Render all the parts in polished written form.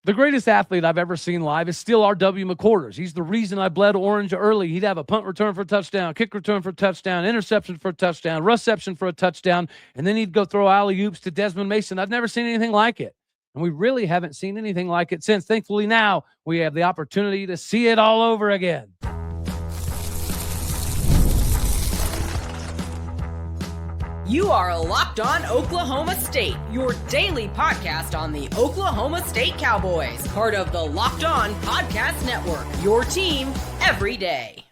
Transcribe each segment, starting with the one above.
The greatest athlete I've ever seen live is still R.W. McQuarters. He's the reason I bled orange early. He'd have a punt return for a touchdown, kick return for a touchdown, interception for a touchdown, reception for a touchdown, and then he'd go throw alley-oops to Desmond Mason. I've never seen anything like it, and we really haven't seen anything like it since. Thankfully, now we have the opportunity to see it all over again. You are Locked On Oklahoma State, your daily podcast on the Oklahoma State Cowboys, part of the Locked On Podcast Network, your team every day.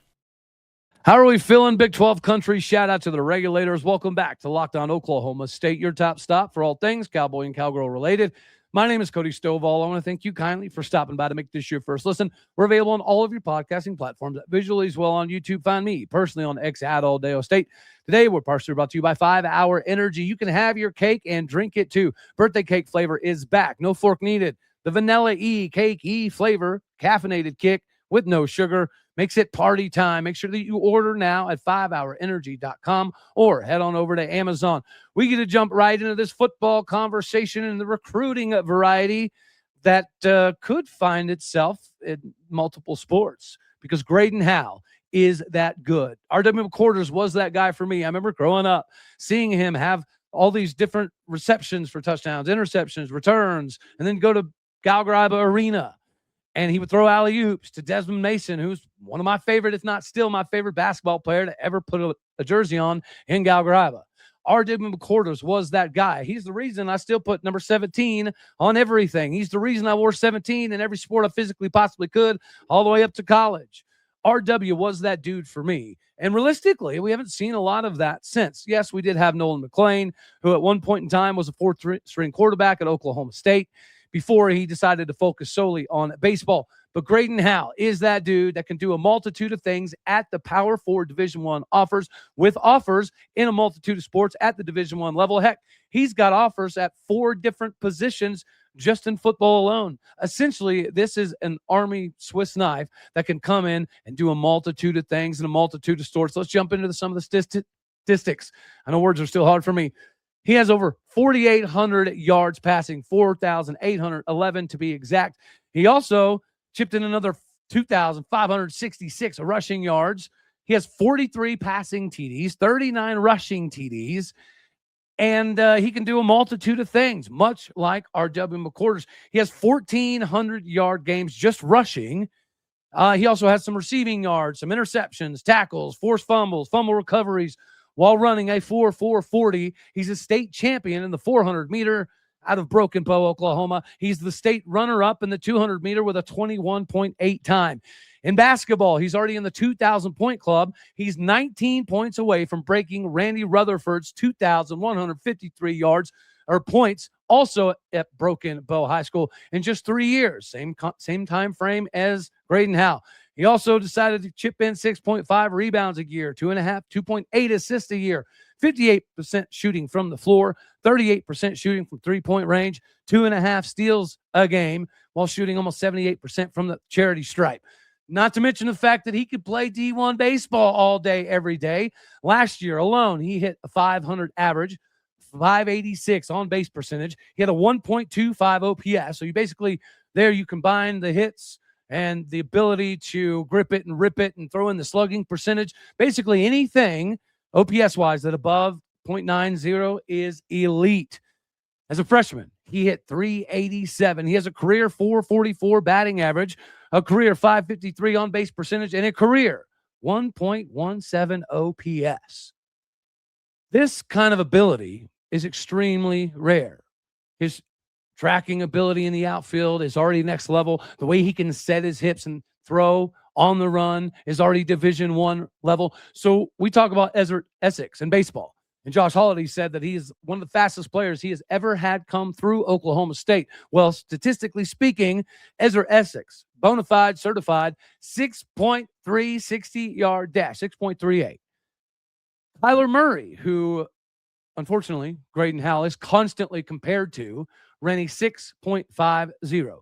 How are we feeling, Big 12 country? Shout out to the regulators. Welcome back to Locked On Oklahoma State, your top stop for all things Cowboy and Cowgirl related. My name is Cody Stovall. I want to thank you kindly for stopping by to make this your first listen. We're available on all of your podcasting platforms, visually as well on YouTube. Find me personally on X at All Day State. Today, we're partially brought to you by 5 Hour Energy. You can have your cake and drink it too. Birthday cake flavor is back. No fork needed. The Vanilla E Cake E flavor, caffeinated kick with no sugar, makes it party time. Make sure that you order now at 5hourenergy.com or head on over to Amazon. We get to jump right into this football conversation and the recruiting variety that could find itself in multiple sports because Greydon Howell is that good. R.W. McQuarters was that guy for me. I remember growing up, seeing him have all these different receptions for touchdowns, interceptions, returns, and then go to Gallagher-Iba Arena. And he would throw alley-oops to Desmond Mason, who's one of my favorite, if not still my favorite basketball player to ever put a jersey on in Gallagher-Iba. R.W. McQuarters was that guy. He's the reason I still put number 17 on everything. He's the reason I wore 17 in every sport I physically possibly could, all the way up to college. R.W. was that dude for me. And realistically, we haven't seen a lot of that since. Yes, we did have Nolan McClain, who at one point in time was a fourth-string quarterback at Oklahoma State, before he decided to focus solely on baseball. But Greydon Howell is that dude that can do a multitude of things at the Power 4 Division I offers, with offers in a multitude of sports at the Division I level. Heck, he's got offers at 4 different positions just in football alone. Essentially, this is an Army Swiss knife that can come in and do a multitude of things in a multitude of sports. Let's jump into some of the statistics. I know words are still hard for me. He has over 4,800 yards passing, 4,811 to be exact. He also chipped in another 2,566 rushing yards. He has 43 passing TDs, 39 rushing TDs, and he can do a multitude of things, much like R.W. McQuarters. He has 1,400-yard games just rushing. He also has some receiving yards, some interceptions, tackles, forced fumbles, fumble recoveries, while running a 4.40. He's a state champion in the 400-meter out of Broken Bow, Oklahoma. He's the state runner-up in the 200-meter with a 21.8 time. In basketball, he's already in the 2,000-point club. He's 19 points away from breaking Randy Rutherford's 2,153 yards or points, also at Broken Bow High School in just 3 years. Same time frame as Greydon Howell. He also decided to chip in 6.5 rebounds a year, 2.8 assists a year, 58% shooting from the floor, 38% shooting from three-point range, 2.5 steals a game, while shooting almost 78% from the charity stripe. Not to mention the fact that he could play D1 baseball all day, every day. Last year alone, he hit a 500 average, 586 on base percentage. He had a 1.25 OPS. So you basically, there you combine the hits and the ability to grip it and rip it and throw in the slugging percentage. Basically anything OPS-wise that above .90 is elite. As a freshman, he hit 387. He has a career 444 batting average, a career 553 on-base percentage, and a career 1.17 OPS. This kind of ability is extremely rare. His tracking ability in the outfield is already next level. The way he can set his hips and throw on the run is already Division I level. So we talk about Ezra Essex in baseball. And Josh Holiday said that he is one of the fastest players he has ever had come through Oklahoma State. Well, statistically speaking, Ezra Essex, bona fide, certified, 6.360-yard dash, 6.38. Kyler Murray, who unfortunately Greydon Howell is constantly compared to, ran a 6.50.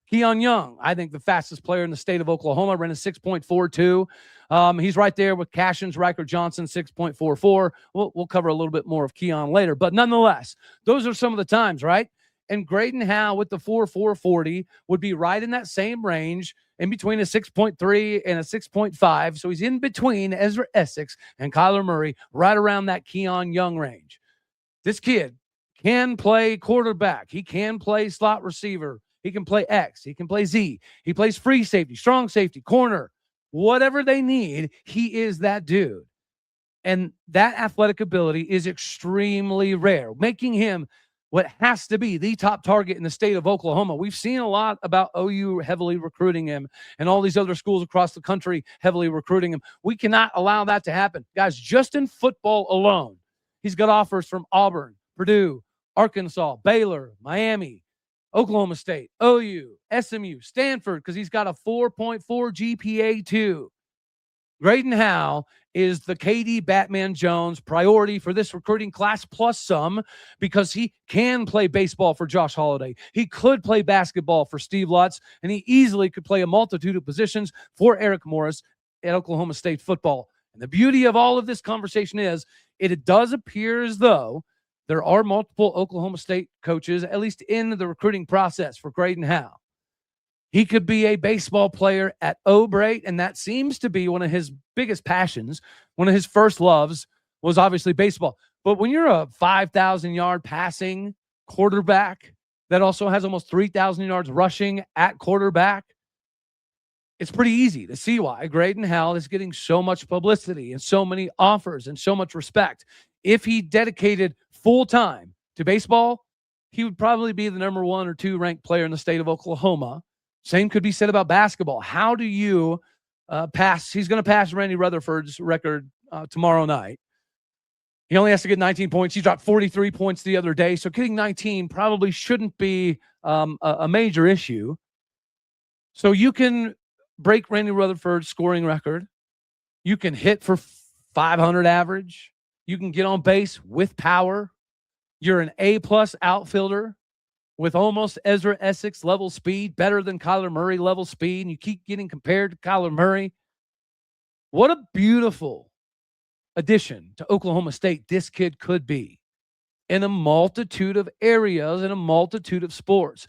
Keon Young, I think the fastest player in the state of Oklahoma, ran a 6.42. He's right there with Cashins, Riker Johnson, 6.44. We'll cover a little bit more of Keon later. But nonetheless, those are some of the times, right? And Greydon Howell with the 4.40 would be right in that same range, in between a 6.3 and a 6.5. So he's in between Ezra Essex and Kyler Murray, right around that Keon Young range. This kid can play quarterback. He can play slot receiver. He can play X. He can play Z. He plays free safety, strong safety, corner. Whatever they need, he is that dude. And that athletic ability is extremely rare, making him what has to be the top target in the state of Oklahoma. We've seen a lot about OU heavily recruiting him and all these other schools across the country heavily recruiting him. We cannot allow that to happen. Guys, just in football alone, he's got offers from Auburn, Purdue, Arkansas, Baylor, Miami, Oklahoma State, OU, SMU, Stanford, because he's got a 4.4 GPA too. Greydon Howell is the KD Batman Jones priority for this recruiting class, plus some, because he can play baseball for Josh Holiday. He could play basketball for Steve Lutz, and he easily could play a multitude of positions for Eric Morris at Oklahoma State football. And the beauty of all of this conversation is it does appear as though there are multiple Oklahoma State coaches, at least in the recruiting process for Greydon Howell. He could be a baseball player at O'Brate, and that seems to be one of his biggest passions. One of his first loves was obviously baseball. But when you're a 5,000-yard passing quarterback that also has almost 3,000 yards rushing at quarterback, it's pretty easy to see why Greydon Howell is getting so much publicity and so many offers and so much respect. If he dedicated full time to baseball, he would probably be the number 1 or 2 ranked player in the state of Oklahoma. Same could be said about basketball. How do you pass? He's going to pass Randy Rutherford's record tomorrow night. He only has to get 19 points. He dropped 43 points the other day. So getting 19 probably shouldn't be a major issue. So you can break Randy Rutherford's scoring record. You can hit for 500 average. You can get on base with power. You're an A-plus outfielder with almost Ezra Essex level speed, better than Kyler Murray level speed, and you keep getting compared to Kyler Murray. What a beautiful addition to Oklahoma State this kid could be in a multitude of areas, in a multitude of sports.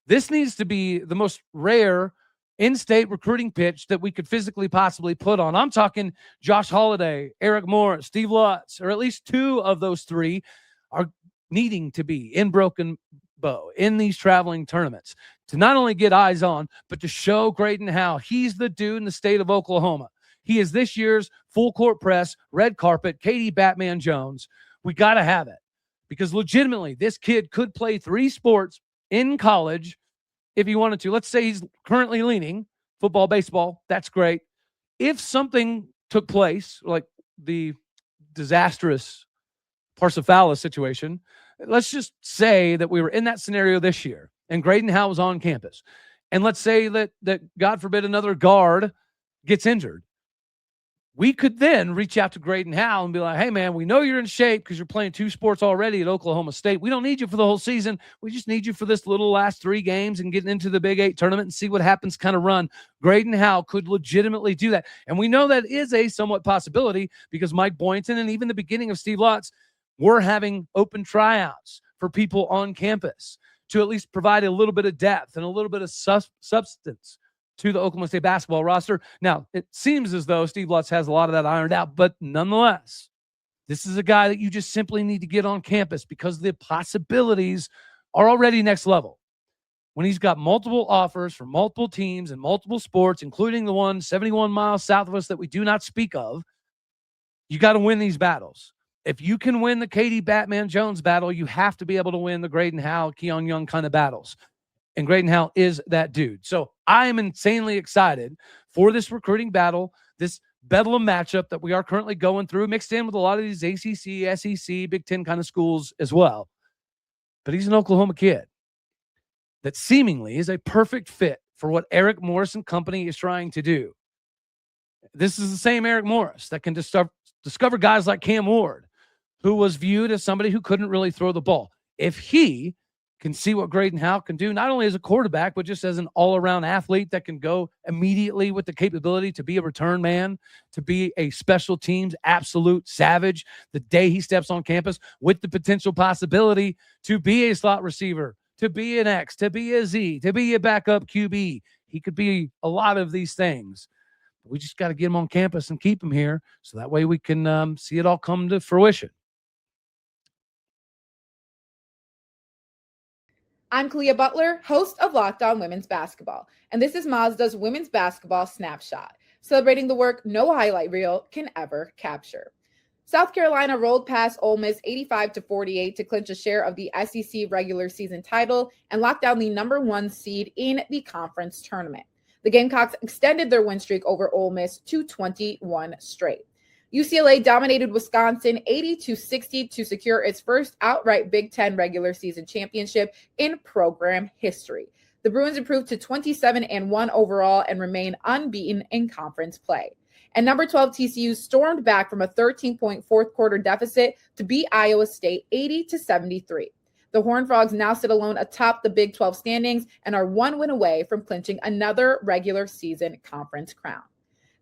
This needs to be the most rare in-state recruiting pitch that we could physically possibly put on. I'm talking Josh Holiday, Eric Morris, Steve Lutz, or at least 2 of those 3 are needing to be in Broken Bow in these traveling tournaments to not only get eyes on, but to show Greydon Howell he's the dude in the state of Oklahoma. He is this year's full court press, red carpet, KD Batman Jones. We got to have it because legitimately this kid could play 3 sports in college if he wanted to. Let's say he's currently leaning football, baseball. That's great. If something took place, like the disastrous Parsifala situation, let's just say that we were in that scenario this year and Greydon Howell was on campus. And let's say that God forbid another guard gets injured. We could then reach out to Greydon Howell and be like, hey, man, we know you're in shape because you're playing 2 sports already at Oklahoma State. We don't need you for the whole season. We just need you for this little last 3 games and getting into the Big 8 tournament and see what happens kind of run. Greydon Howell could legitimately do that. And we know that is a somewhat possibility because Mike Boynton and even the beginning of Steve Lutz were having open tryouts for people on campus to at least provide a little bit of depth and a little bit of substance to the Oklahoma State basketball roster. Now, it seems as though Steve Lutz has a lot of that ironed out, but nonetheless, this is a guy that you just simply need to get on campus because the possibilities are already next level. When he's got multiple offers from multiple teams and multiple sports, including the one 71 miles south of us that we do not speak of, you got to win these battles. If you can win the KD Batman Jones battle, you have to be able to win the Greydon Howell, Keon Young kind of battles. And Greydon Howell is that dude. So I am insanely excited for this recruiting battle, this Bedlam matchup that we are currently going through, mixed in with a lot of these ACC, SEC, Big Ten kind of schools as well. But he's an Oklahoma kid that seemingly is a perfect fit for what Eric Morris and company is trying to do. This is the same Eric Morris that can discover guys like Cam Ward, who was viewed as somebody who couldn't really throw the ball. If he can see what Greydon Howell can do, not only as a quarterback, but just as an all-around athlete that can go immediately with the capability to be a return man, to be a special teams absolute savage the day he steps on campus, with the potential possibility to be a slot receiver, to be an X, to be a Z, to be a backup QB. He could be a lot of these things. We just got to get him on campus and keep him here so that way we can see it all come to fruition. I'm Kalia Butler, host of Locked On Women's Basketball, and this is Mazda's Women's Basketball Snapshot, celebrating the work no highlight reel can ever capture. South Carolina rolled past Ole Miss 85-48 to clinch a share of the SEC regular season title and lock down the number 1 seed in the conference tournament. The Gamecocks extended their win streak over Ole Miss to 21 straight. UCLA dominated Wisconsin 80-60 to secure its first outright Big Ten regular season championship in program history. The Bruins improved to 27-1 overall and remain unbeaten in conference play. And number 12 TCU stormed back from a 13-point fourth quarter deficit to beat Iowa State 80-73. The Horned Frogs now sit alone atop the Big 12 standings and are 1 win away from clinching another regular season conference crown.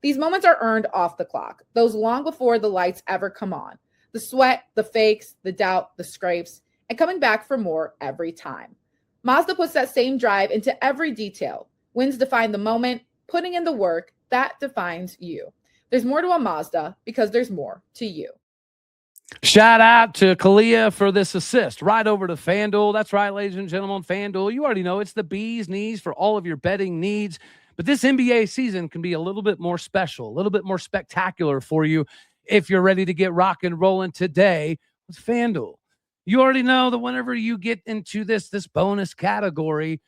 These moments are earned off the clock, those long before the lights ever come on. The sweat, the fakes, the doubt, the scrapes, and coming back for more every time. Mazda puts that same drive into every detail. Wins define the moment, putting in the work, that defines you. There's more to a Mazda because there's more to you. Shout out to Kalia for this assist. Right over to FanDuel. That's right, ladies and gentlemen, FanDuel. You already know it's the bee's knees for all of your betting needs. But this NBA season can be a little bit more special, a little bit more spectacular for you if you're ready to get rock and rolling today with FanDuel. You already know that whenever you get into this bonus category,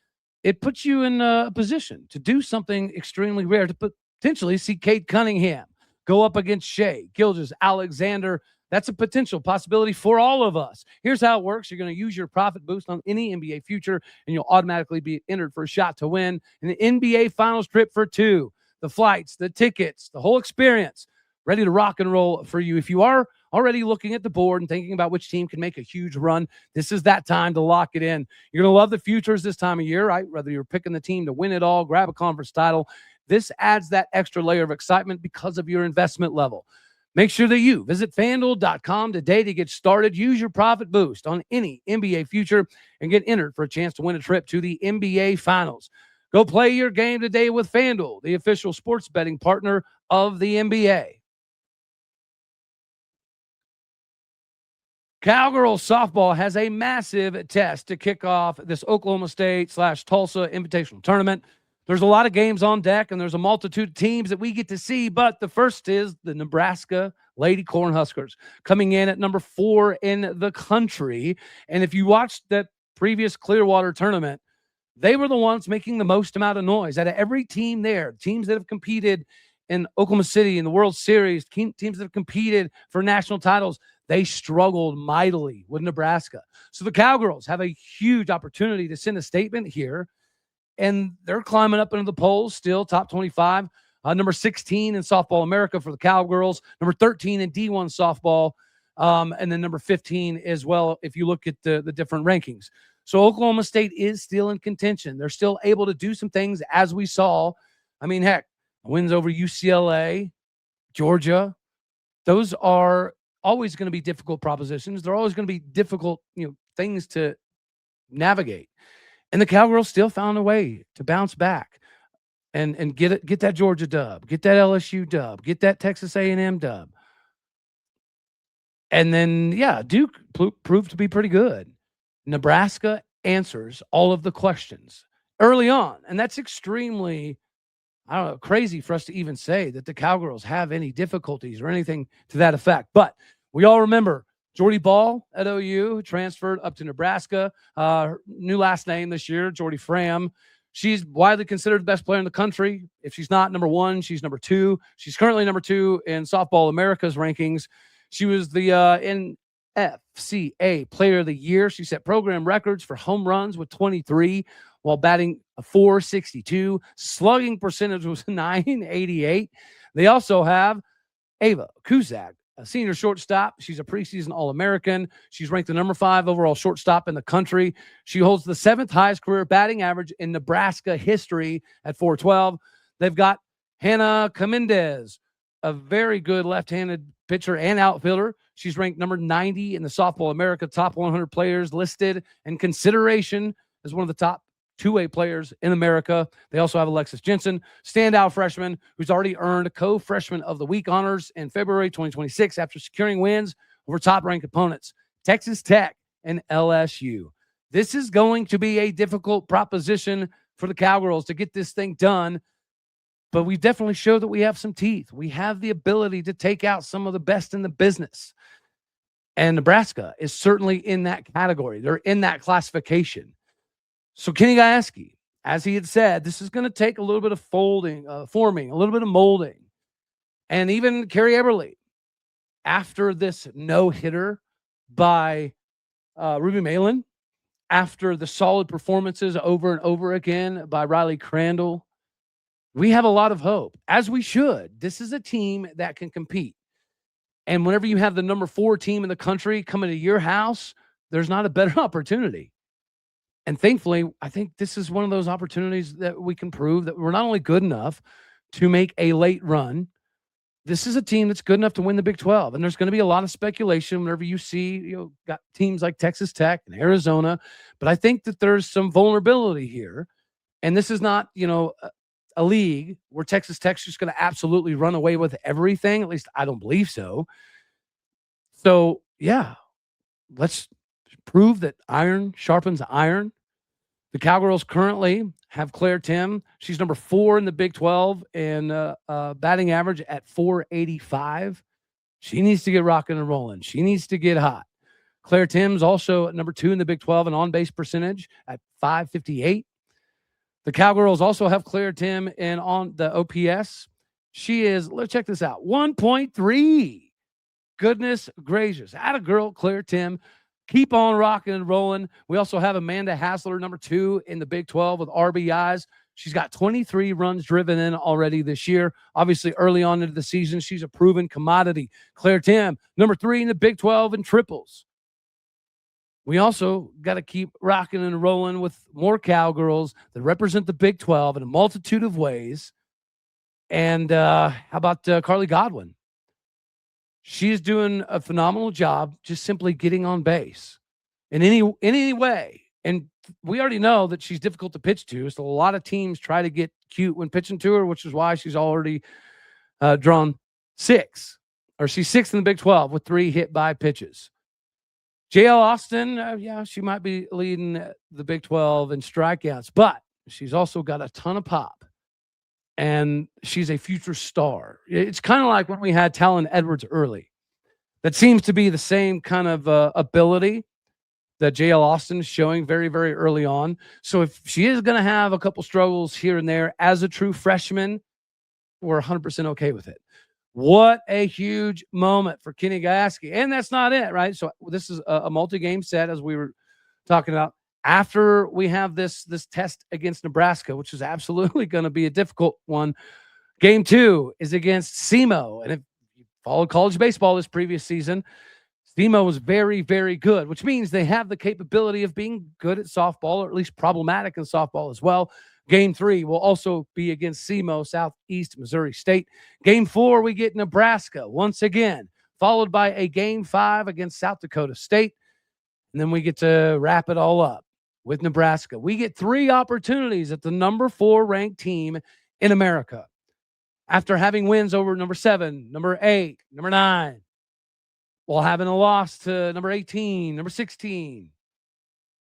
it puts you in a position to do something extremely rare, to potentially see Cade Cunningham go up against Shai Gilgeous-Alexander. That's a potential possibility for all of us. Here's how it works. You're going to use your profit boost on any NBA future, and you'll automatically be entered for a shot to win an NBA Finals trip for 2. The flights, the tickets, the whole experience, ready to rock and roll for you. If you are already looking at the board and thinking about which team can make a huge run, this is that time to lock it in. You're going to love the futures this time of year, right? Whether you're picking the team to win it all, grab a conference title, this adds that extra layer of excitement because of your investment level. Make sure that you visit FanDuel.com today to get started. Use your profit boost on any NBA future and get entered for a chance to win a trip to the NBA Finals. Go play your game today with FanDuel, the official sports betting partner of the NBA. Cowgirl softball has a massive test to kick off this Oklahoma State/Tulsa Invitational Tournament. There's a lot of games on deck, and there's a multitude of teams that we get to see, but the first is the Nebraska Lady Cornhuskers coming in at number 4 in the country. And if you watched that previous Clearwater tournament, they were the ones making the most amount of noise. Out of every team there, teams that have competed in Oklahoma City in the World Series, teams that have competed for national titles, they struggled mightily with Nebraska. So the Cowgirls have a huge opportunity to send a statement here, and they're climbing up into the polls still, top 25. Number 16 in Softball America for the Cowgirls, number 13 in D1 softball, and then number 15 as well if you look at the different rankings. So Oklahoma State is still in contention. They're still able to do some things, as we saw. I mean, heck, wins over UCLA, Georgia. Those are always going to be difficult propositions. They're always going to be difficult, things to navigate. And the Cowgirls still found a way to bounce back and get that Georgia dub, get that LSU dub, get that Texas A&M dub. And then, Duke proved to be pretty good. Nebraska answers all of the questions early on. And that's extremely, crazy for us to even say that the Cowgirls have any difficulties or anything to that effect. But we all remember Jordy Ball at OU transferred up to Nebraska. New last name this year, Jordy Fram. She's widely considered the best player in the country. If she's not number 1, she's number 2. She's currently number 2 in Softball America's rankings. She was the NFCA Player of the Year. She set program records for home runs with 23 while batting a .462. Slugging percentage was 988. They also have Ava Kuzak, a senior shortstop. She's a preseason All-American. She's ranked the number 5 overall shortstop in the country. She holds the 7th highest career batting average in Nebraska history at .412. They've got Hannah Camendez, a very good left-handed pitcher and outfielder. She's ranked number 90 in the Softball America top 100 players listed in consideration as one of the top two-way players in America. They also have Alexis Jensen, standout freshman, who's already earned co-freshman of the week honors in February 2026 after securing wins over top-ranked opponents, Texas Tech and LSU. This is going to be a difficult proposition for the Cowgirls to get this thing done, but we definitely show that we have some teeth. We have the ability to take out some of the best in the business. And Nebraska is certainly in that category. They're in that classification. So Kenny Gajewski, as he had said, this is going to take a little bit of forming, a little bit of molding. And even Carrie Eberle, after this no-hitter by Ruby Malin, after the solid performances over and over again by Riley Crandall, we have a lot of hope, as we should. This is a team that can compete. And whenever you have the number 4 team in the country coming to your house, there's not a better opportunity. And thankfully, I think this is one of those opportunities that we can prove that we're not only good enough to make a late run, this is a team that's good enough to win the Big 12. And there's going to be a lot of speculation whenever you see, got teams like Texas Tech and Arizona. But I think that there's some vulnerability here. And this is not, a league where Texas Tech's just going to absolutely run away with everything. At least I don't believe so. So, yeah, let's prove that iron sharpens iron. The Cowgirls currently have Claire Tim. She's number 4 in the Big 12 and batting average at .485. She needs to get rocking and rolling. She needs to get hot. Claire Tim's also number 2 in the Big 12 and on-base percentage at .558. The Cowgirls also have Claire Tim and on the OPS. She is, let's check this out, 1.3. Goodness gracious. Atta girl, Claire Tim. Keep on rocking and rolling. We also have Amanda Hassler, number 2 in the Big 12 with RBIs. She's got 23 runs driven in already this year. Obviously, early on into the season, she's a proven commodity. Claire Tim, number 3 in the Big 12 in triples. We also got to keep rocking and rolling with more Cowgirls that represent the Big 12 in a multitude of ways. And how about Carly Godwin? She's doing a phenomenal job just simply getting on base in any way. And we already know that she's difficult to pitch to. So a lot of teams try to get cute when pitching to her, which is why she's already drawn 6. Or she's 6th in the Big 12 with 3 hit by pitches. JL Austin, she might be leading the Big 12 in strikeouts, but she's also got a ton of pop. And she's a future star. It's kind of like when we had Talon Edwards early. That seems to be the same kind of ability that JL Austin is showing very, very early on. So if she is going to have a couple struggles here and there as a true freshman, we're 100% okay with it. What a huge moment for Kenny Gajewski. And that's not it, right? So this is a multi-game set, as we were talking about. After we have this test against Nebraska, which is absolutely going to be a difficult one, game 2 is against SEMO. And if you followed college baseball this previous season, SEMO was very, very good, which means they have the capability of being good at softball, or at least problematic in softball as well. Game 3 will also be against SEMO, Southeast Missouri State. Game 4, we get Nebraska once again, followed by a Game 5 against South Dakota State. And then we get to wrap it all up with Nebraska. We get 3 opportunities at the number 4 ranked team in America after having wins over number 7, number 8, number 9, while having a loss to number 18, number 16.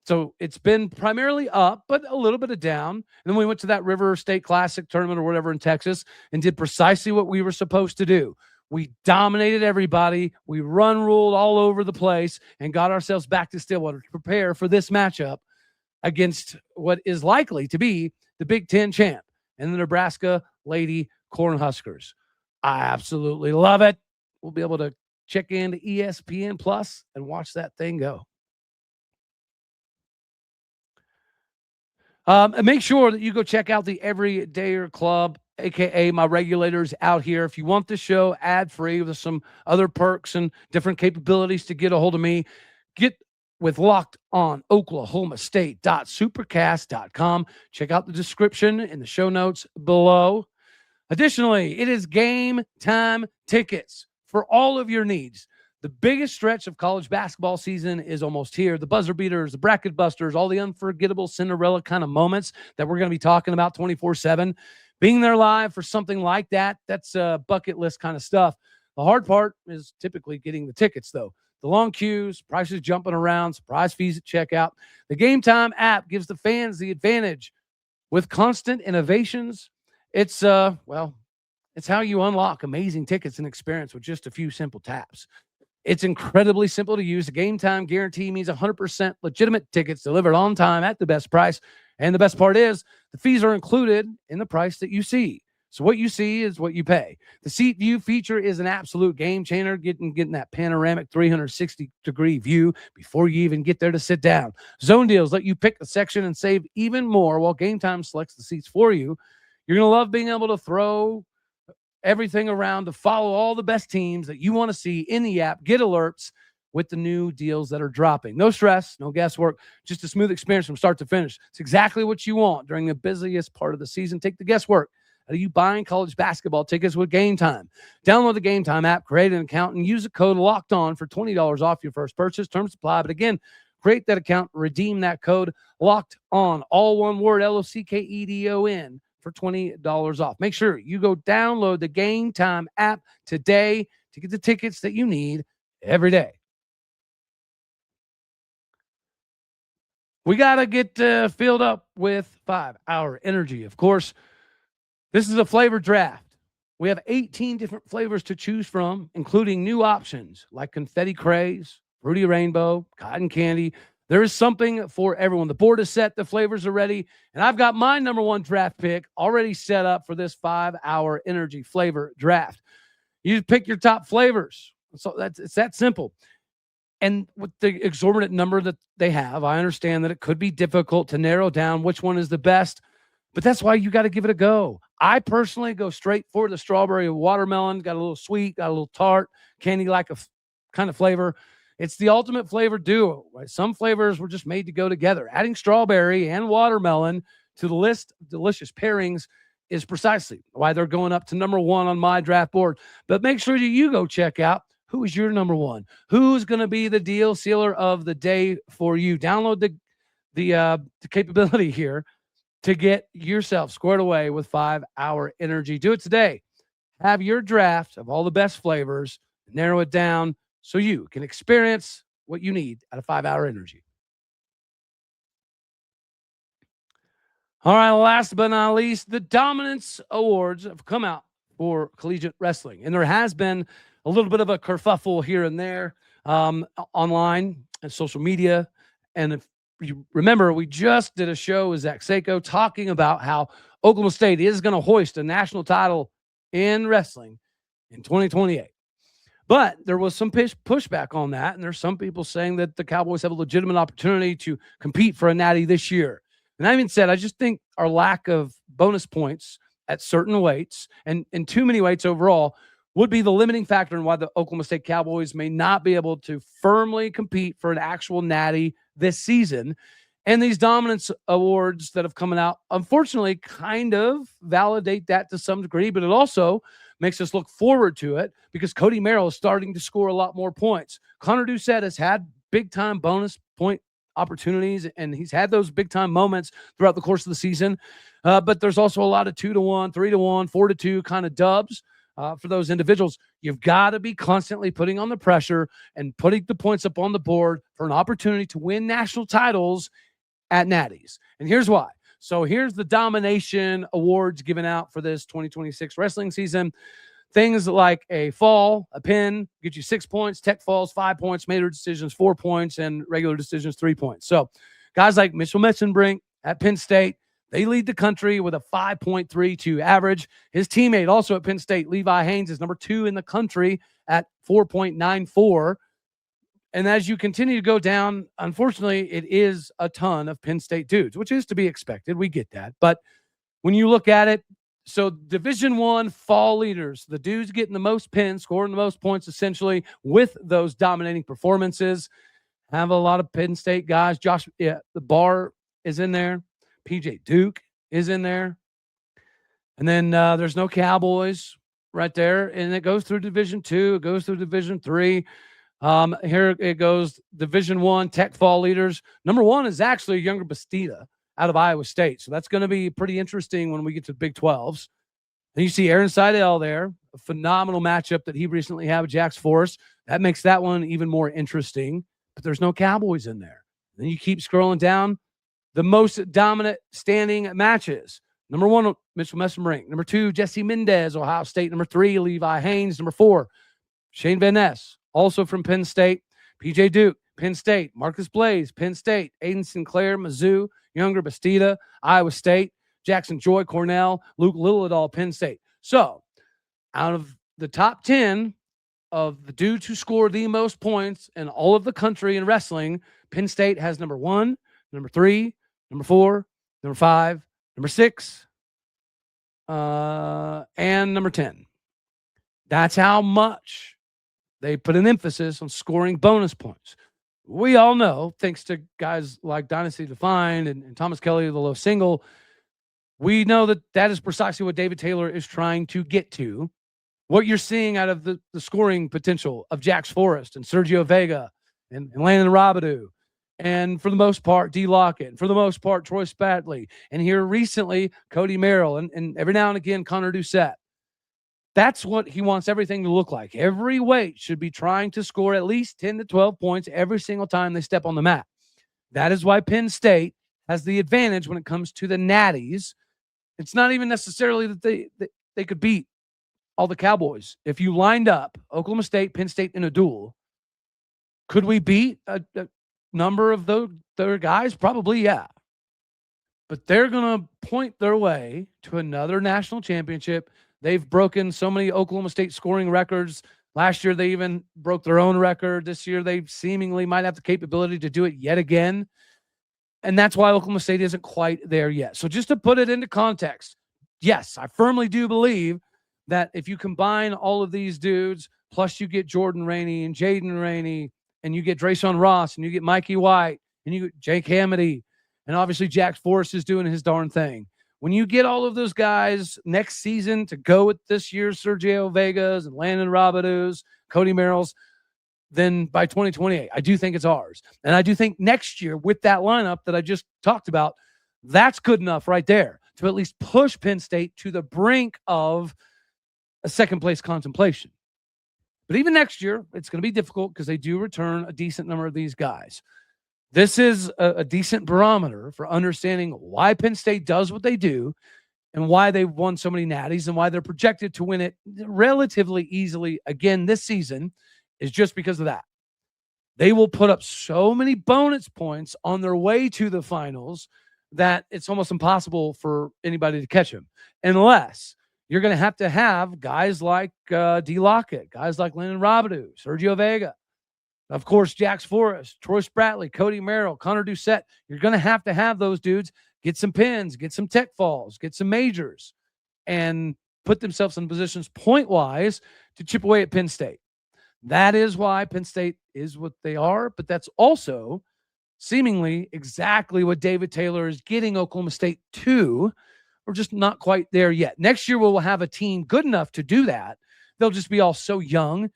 So it's been primarily up, but a little bit of down. And then we went to that River State Classic tournament or whatever in Texas and did precisely what we were supposed to do. We dominated everybody. We run ruled all over the place and got ourselves back to Stillwater to prepare for this matchup against what is likely to be the Big Ten champ and the Nebraska Lady Cornhuskers. I absolutely love it. We'll be able to check into ESPN Plus and watch that thing go. And make sure that you go check out the Everydayer Club, aka my regulators out here. If you want the show ad-free with some other perks and different capabilities to get a hold of me, get with Locked On Oklahoma State.supercast.com. Check out the description in the show notes below. Additionally, it is game time tickets for all of your needs. The biggest stretch of college basketball season is almost here. The buzzer beaters, the bracket busters, all the unforgettable Cinderella kind of moments that we're going to be talking about 24/7. Being there live for something like that, that's bucket list kind of stuff. The hard part is typically getting the tickets, though. The long queues, prices jumping around, surprise fees at checkout. The GameTime app gives the fans the advantage. With constant innovations, it's how you unlock amazing tickets and experience with just a few simple taps. It's incredibly simple to use. The GameTime guarantee means 100% legitimate tickets delivered on time at the best price. And the best part is the fees are included in the price that you see. So what you see is what you pay. The seat view feature is an absolute game changer, getting that panoramic 360-degree view before you even get there to sit down. Zone deals let you pick the section and save even more while GameTime selects the seats for you. You're going to love being able to throw everything around to follow all the best teams that you want to see in the app. Get alerts with the new deals that are dropping. No stress, no guesswork, just a smooth experience from start to finish. It's exactly what you want during the busiest part of the season. Take the guesswork out of you buying college basketball tickets with GameTime. Download the GameTime app, create an account, and use the code LOCKEDON for $20 off your first purchase. Terms apply. But again, create that account, redeem that code LOCKED ON, all one word, LOCKEDON, for $20 off. Make sure you go download the GameTime app today to get the tickets that you need every day. We got to get filled up with 5-hour energy. Of course, this is a flavor draft. We have 18 different flavors to choose from, including new options like confetti craze, fruity rainbow, cotton candy. There is something for everyone. The board is set. The flavors are ready. And I've got my number one draft pick already set up for this 5-hour energy flavor draft. You just pick your top flavors. So it's that simple. And with the exorbitant number that they have, I understand that it could be difficult to narrow down which one is the best, but that's why you got to give it a go. I personally go straight for the strawberry watermelon. Got a little sweet, got a little tart, candy-like kind of flavor. It's the ultimate flavor duo. Right? Some flavors were just made to go together. Adding strawberry and watermelon to the list of delicious pairings is precisely why they're going up to number one on my draft board. But make sure that you go check out who is your number one. Who's going to be the deal sealer of the day for you? Download the capability here to get yourself squared away with 5-hour energy. Do it today. Have your draft of all the best flavors, narrow it down so you can experience what you need out of 5-hour energy. All right, last but not least, the Dominance Awards have come out for collegiate wrestling. And there has been a little bit of a kerfuffle here and there online and social media. And if you remember, we just did a show with Zach Sako talking about how Oklahoma State is going to hoist a national title in wrestling in 2028. But there was some pushback on that, and there's some people saying that the Cowboys have a legitimate opportunity to compete for a natty this year. And I even said, I just think our lack of bonus points at certain weights and too many weights overall would be the limiting factor in why the Oklahoma State Cowboys may not be able to firmly compete for an actual natty this season. And these Dominance Awards that have come out, unfortunately, kind of validate that to some degree, but it also makes us look forward to it because Cody Merrill is starting to score a lot more points. Connor Doucette has had big-time bonus point opportunities, and he's had those big-time moments throughout the course of the season. But there's also a lot of 2-1, 3-1, 4-2 kind of dubs for those individuals. You've got to be constantly putting on the pressure and putting the points up on the board for an opportunity to win national titles at natties. And here's why. So here's the Domination Awards given out for this 2026 wrestling season. Things like a fall, a pin, get you 6 points, tech falls, 5 points, major decisions, 4 points, and regular decisions, 3 points. So guys like Mitchell Metzenbrink at Penn State, they lead the country with a 5.32 average. His teammate also at Penn State, Levi Haynes, is number 2 in the country at 4.94. And as you continue to go down, unfortunately, it is a ton of Penn State dudes, which is to be expected. We get that. But when you look at it, so Division I fall leaders, the dudes getting the most pins, scoring the most points, essentially, with those dominating performances, have a lot of Penn State guys. The Bar is in there. PJ Duke is in there. And then there's no Cowboys right there. And it goes through Division II. It goes through Division III. Here it goes. Division I Tech fall leaders. Number 1 is actually a younger Bastida out of Iowa State. So that's going to be pretty interesting when we get to the Big 12s. Then you see Aaron Seidel there, a phenomenal matchup that he recently had with Jax Forrest. That makes that one even more interesting, but there's no Cowboys in there. Then you keep scrolling down. The most dominant standing matches. Number 1, Mitchell Messerbrink. Number 2, Jesse Mendez, Ohio State. Number 3, Levi Haynes. Number 4, Shane Van Ness, also from Penn State. PJ Duke, Penn State. Marcus Blaze, Penn State. Aiden Sinclair, Mizzou. Younger Bastida, Iowa State. Jackson Joy, Cornell. Luke Littledahl, Penn State. So, out of the top 10 of the dudes who score the most points in all of the country in wrestling, Penn State has number 1, number 3, number 4, number 5, number 6, and number 10. That's how much they put an emphasis on scoring bonus points. We all know, thanks to guys like Dynasty Defined and Thomas Kelly, the low single, we know that is precisely what David Taylor is trying to get to. What you're seeing out of the scoring potential of Jax Forrest and Sergio Vega and Landon Robidoux, and for the most part, D. Lockett, and for the most part, Troy Spatley, and here recently, Cody Merrill, and every now and again, Connor Doucette. That's what he wants everything to look like. Every weight should be trying to score at least 10 to 12 points every single time they step on the mat. That is why Penn State has the advantage when it comes to the natties. It's not even necessarily that they could beat all the Cowboys. If you lined up Oklahoma State, Penn State in a duel, could we beat a number of their guys? Probably, yeah. But they're going to point their way to another national championship. They've broken so many Oklahoma State scoring records. Last year, they even broke their own record. This year, they seemingly might have the capability to do it yet again. And that's why Oklahoma State isn't quite there yet. So just to put it into context, yes, I firmly do believe that if you combine all of these dudes, plus you get Jordan Rainey and Jaden Rainey, and you get Drayshawn Ross, and you get Mikey White, and you get Jake Hamady, and obviously Jax Forrest is doing his darn thing. When you get all of those guys next season to go with this year's Sergio Vegas and Landon Robidoux's, Cody Merrill's, then by 2028, I do think it's ours. And I do think next year with that lineup that I just talked about, that's good enough right there to at least push Penn State to the brink of a second place contemplation. But even next year, it's going to be difficult because they do return a decent number of these guys. This is a decent barometer for understanding why Penn State does what they do and why they've won so many natties and why they're projected to win it relatively easily again this season is just because of that. They will put up so many bonus points on their way to the finals that it's almost impossible for anybody to catch them unless you're going to have guys like D. Lockett, guys like Landon Robidoux, Sergio Vega, of course, Jax Forrest, Troy Spratley, Cody Merrill, Connor Doucette. You're going to have those dudes get some pins, get some tech falls, get some majors, and put themselves in positions point-wise to chip away at Penn State. That is why Penn State is what they are, but that's also seemingly exactly what David Taylor is getting Oklahoma State to. We're just not quite there yet. Next year, we'll have a team good enough to do that. They'll just be all so young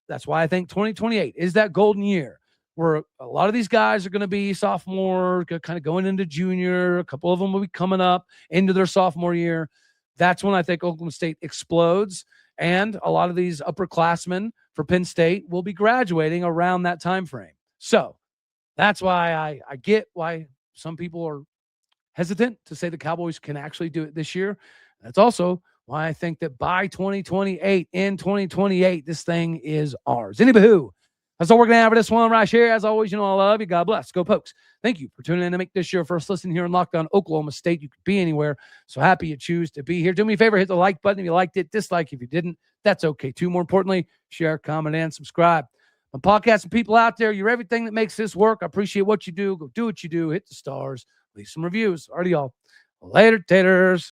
that's why I think 2028 is that golden year where a lot of these guys are going to be sophomore, kind of going into junior. A couple of them will be coming up into their sophomore year. That's when I think Oklahoma State explodes. And a lot of these upperclassmen for Penn State will be graduating around that time frame. So that's why I get why some people are hesitant to say the Cowboys can actually do it this year. That's also why I think that by 2028, in 2028, this thing is ours. Anywho, that's all we're going to have for this one right here. As always, you know I love you. God bless. Go Pokes. Thank you for tuning in to make this your first listen here in Locked On Oklahoma State. You could be anywhere. So happy you choose to be here. Do me a favor, hit the like button if you liked it. Dislike if you didn't. That's okay too. More importantly, share, comment, and subscribe. My podcast and people out there, you're everything that makes this work. I appreciate what you do. Go do what you do. Hit the stars. Leave some reviews. Alrighty, y'all. Later, taters.